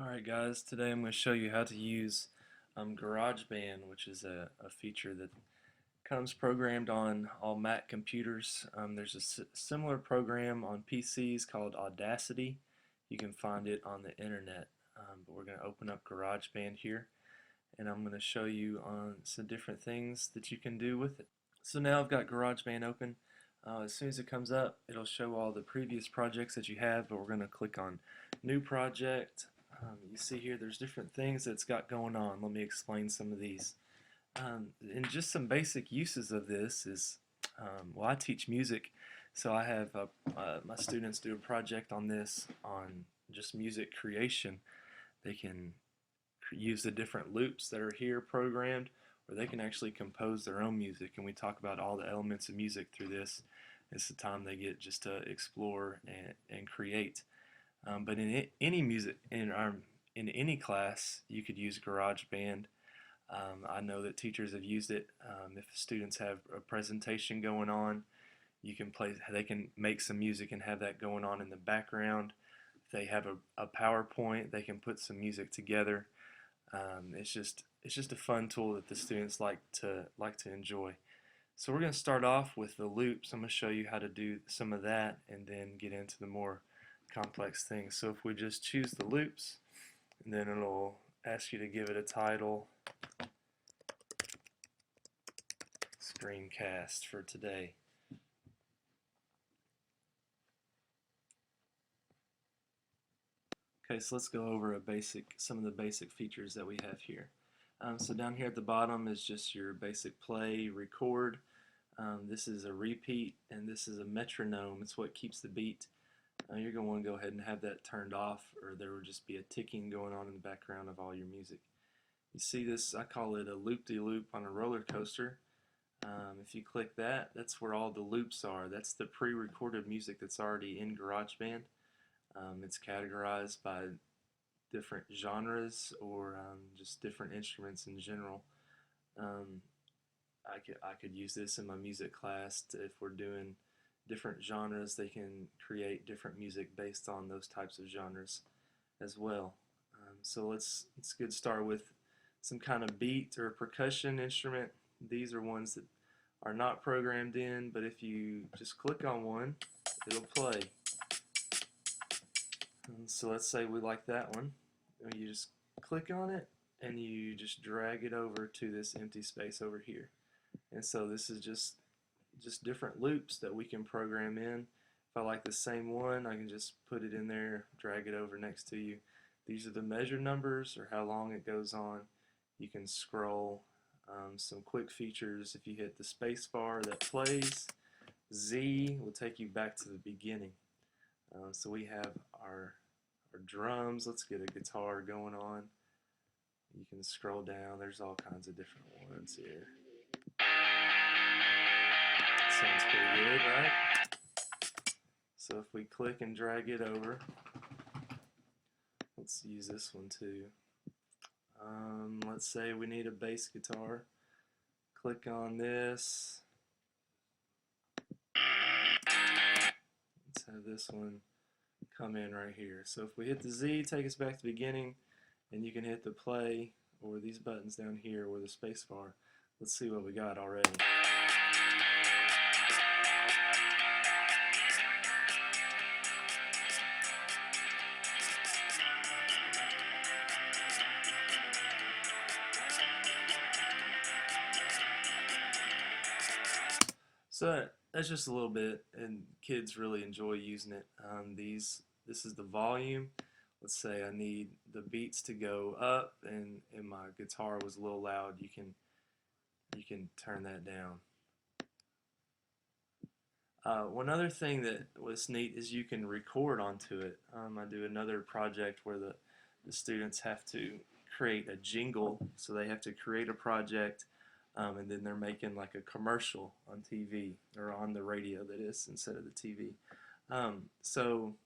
Alright guys, today I'm going to show you how to use GarageBand, which is a feature that comes programmed on all Mac computers. There's a similar program on PCs called Audacity. You can find it on the internet, but we're going to open up GarageBand here and I'm going to show you on some different things that you can do with it. So now I've got GarageBand open. As soon as it comes up, it'll show all the previous projects that you have, but we're going to click on New Project. You see here there's different things that it's got going on. Let me explain some of these. And just some basic uses of this is, well, I teach music, so I have my students do a project on this, on just music creation. They can use the different loops that are here programmed, or they can actually compose their own music, and we talk about all the elements of music through this. It's the time they get just to explore and create. But in any music, in any class, you could use GarageBand. I know that teachers have used it. If students have a presentation going on, they can make some music and have that going on in the background. If they have a PowerPoint, they can put some music together. It's just a fun tool that the students like to enjoy. So we're going to start off with the loops. I'm going to show you how to do some of that and then get into the more complex things. So if we just choose the loops, and then it'll ask you to give it a title, Screencast for today. Okay, so let's go over some of the basic features that we have here. So down here at the bottom is just your basic play, record. This is a repeat, and this is a metronome. It's what keeps the beat. You're going to want to go ahead and have that turned off, or there will just be a ticking going on in the background of all your music. You see this, I call it a loop-de-loop on a roller coaster. If you click that, that's where all the loops are. That's the pre-recorded music that's already in GarageBand. It's categorized by different genres or just different instruments in general. I could use this in my music class if we're doing different genres. They can create different music based on those types of genres as well. So let's get started with some kind of beat or percussion instrument. These are ones that are not programmed in, but if you just click on one, it'll play. And so let's say we like that one. You just click on it and you just drag it over to this empty space over here. And so this is just different loops that we can program in. If I like the same one, I can just put it in there, drag it over next to you. These are the measure numbers, or how long it goes on. You can scroll. Some quick features: if you hit the space bar, that plays. Z will take you back to the beginning. So we have our drums. Let's get a guitar going on. You can scroll down. There's all kinds of different ones here. Sounds pretty good, right? So if we click and drag it over, let's use this one too. Let's say we need a bass guitar. Click on this. Let's have this one come in right here. So if we hit the Z, take us back to the beginning, and you can hit the play or these buttons down here or the space bar. Let's see what we got already. So that's just a little bit, and kids really enjoy using it. This is the volume. Let's say I need the beats to go up, and my guitar was a little loud. You can turn that down. One other thing that was neat is you can record onto it. I do another project where the students have to create a jingle, so they have to create a project. And then they're making like a commercial on TV, or on the radio, that is, instead of the TV. So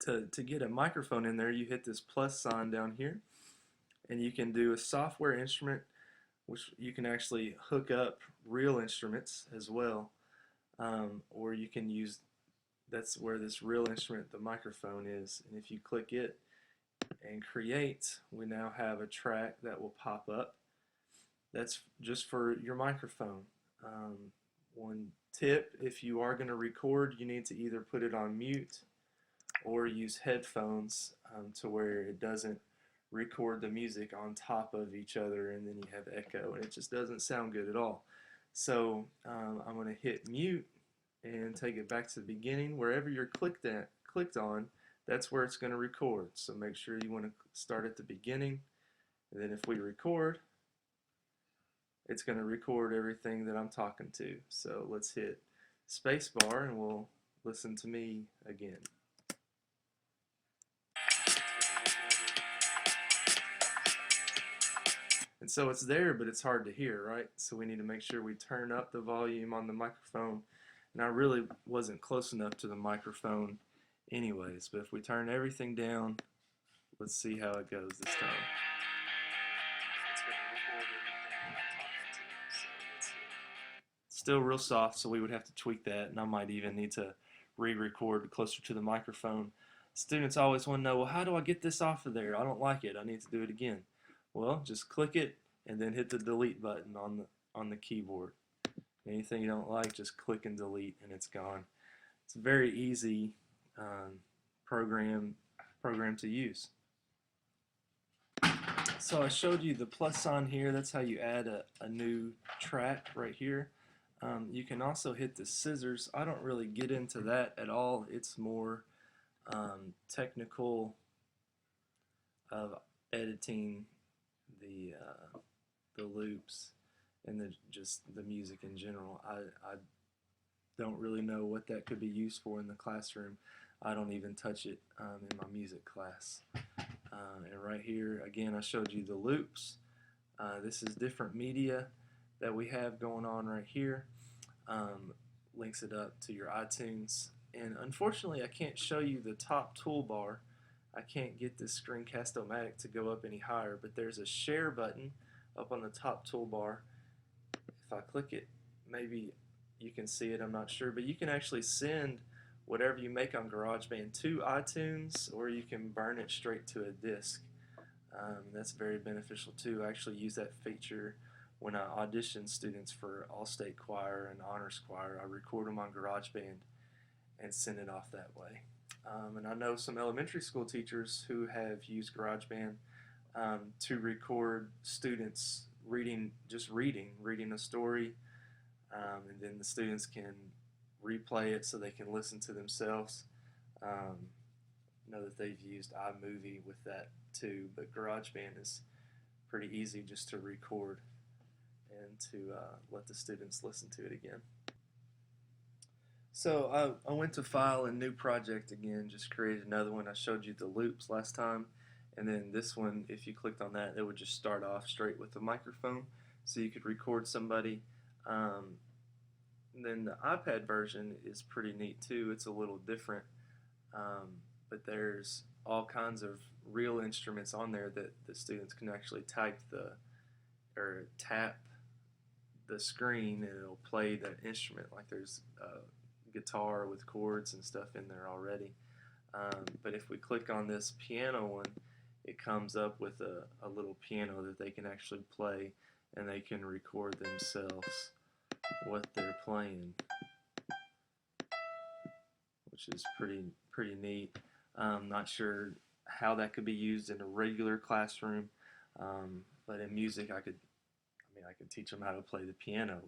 to get a microphone in there, you hit this plus sign down here, and you can do a software instrument, which you can actually hook up real instruments as well, or you can use, that's where this real instrument, the microphone, is, and if you click it, and create, we now have a track that will pop up. That's just for your microphone. One tip, if you are going to record, you need to either put it on mute or use headphones to where it doesn't record the music on top of each other and then you have echo and it just doesn't sound good at all. So I'm going to hit mute and take it back to the beginning. Wherever you're clicked on, that's where it's going to record. So make sure you want to start at the beginning, and then if we record, it's going to record everything that I'm talking to. So let's hit spacebar and we'll listen to me again. And so it's there, but it's hard to hear, right? So we need to make sure we turn up the volume on the microphone. And I really wasn't close enough to the microphone anyways, but if we turn everything down, let's see how it goes this time. Still real soft, so we would have to tweak that, and I might even need to re-record closer to the microphone. Students always want to know, well, how do I get this off of there? I don't like it. I need to do it again. Well, just click it and then hit the delete button on the keyboard. Anything you don't like, just click and delete, and it's gone. It's a very easy program to use. So I showed you the plus sign here. That's how you add a new track right here. You can also hit the scissors. I don't really get into that at all. It's more technical of editing the loops and just the music in general. I don't really know what that could be used for in the classroom. I don't even touch it in my music class. And right here, again, I showed you the loops. This is different media that we have going on right here. Links it up to your iTunes. And unfortunately, I can't show you the top toolbar. I can't get this Screencast-O-Matic to go up any higher, but there's a share button up on the top toolbar. If I click it, maybe you can see it, I'm not sure, but you can actually send whatever you make on GarageBand to iTunes, or you can burn it straight to a disk. That's very beneficial too. I actually use that feature when I audition students for All-State Choir and Honors Choir. I record them on GarageBand and send it off that way. And I know some elementary school teachers who have used GarageBand to record students reading a story, and then the students can replay it so they can listen to themselves. Know that they've used iMovie with that too, but GarageBand is pretty easy just to record and to let the students listen to it again. So I went to File and New Project again, just created another one. I showed you the loops last time, and then this one, if you clicked on that, it would just start off straight with the microphone, so you could record somebody. Then the iPad version is pretty neat too. It's a little different, but there's all kinds of real instruments on there that the students can actually tap the screen and it'll play that instrument. Like there's guitar with chords and stuff in there already. But if we click on this piano one, it comes up with a little piano that they can actually play, and they can record themselves what they're playing, which is pretty neat. Not sure how that could be used in a regular classroom, but in music I could teach them how to play the piano.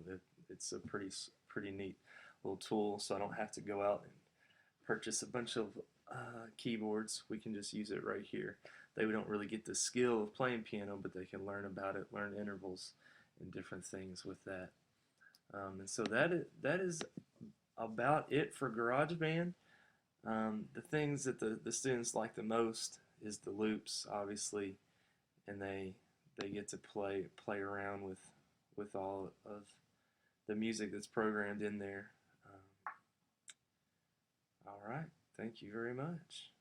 It's a pretty neat little tool, so I don't have to go out and purchase a bunch of keyboards. We can just use it right here. They don't really get the skill of playing piano, but they can learn about it, learn intervals and different things with that. And so that is about it for GarageBand. The things that the students like the most is the loops, obviously, and they get to play around with all of the music that's programmed in there. All right, thank you very much.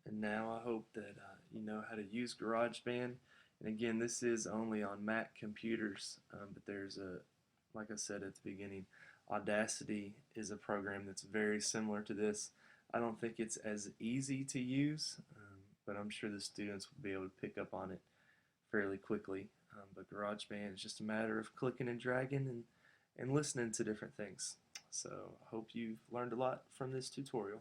And now I hope that you know how to use GarageBand. And again, this is only on Mac computers, but there's like I said at the beginning, Audacity is a program that's very similar to this. I don't think it's as easy to use, but I'm sure the students will be able to pick up on it fairly quickly. But GarageBand is just a matter of clicking and dragging and listening to different things. So I hope you've learned a lot from this tutorial.